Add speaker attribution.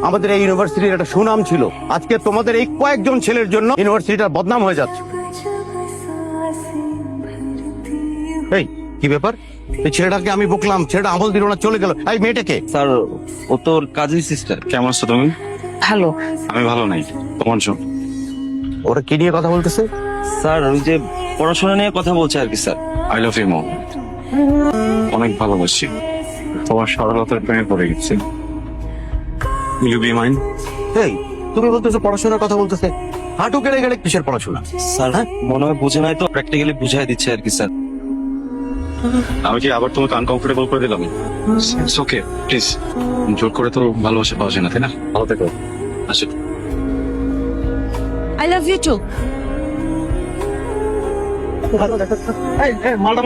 Speaker 1: আমাদের এই ইউনিভার্সিটির একটা সুনাম ছিল, আজকে তোমাদের এই কয়েকজন ছেলের জন্য ইউনিভার্সিটিটার বদনাম হয়ে যাচ্ছে। এই কি ব্যাপার? এই ছেলেটাকে আমি বকলাম, ছেলেটা আমল দিল না, চলে গেল। এই মেয়েটাকে?
Speaker 2: স্যার ও তোর কাজিন সিস্টার।
Speaker 3: কেমন আছো তুমি?
Speaker 4: হ্যালো।
Speaker 3: আমি ভালো নাই, তোমার জন্য।
Speaker 1: ওরা কি নিয়ে কথা বলতেছে?
Speaker 2: স্যার ওই যে পড়াশোনা নিয়ে কথা বলছে আর কি sir.
Speaker 3: I love you mom, অনেক ভালোবাসি, তোমার সরলতার প্রেমে পড়ে গেছি। Will you be mine?
Speaker 1: এই তুমি বলতেছো পড়াশোনার কথা বলতেছে, হাঁটু কেড়ে গেলে কিসের পড়াশোনা?
Speaker 2: স্যার মনে হয় বুঝে নাই তো, প্র্যাকটিক্যালি বুঝাই দিচ্ছে আর কি স্যার।
Speaker 3: আমি কি আবার তোমাকে আনকমফোর্টেবল করে দিলাম? It's okay, please. জোর করে তো ভালোবাসা পাওয়া যায় না, তাই না? ভালো থেকো। আসো।
Speaker 4: I love you too.
Speaker 1: মালটা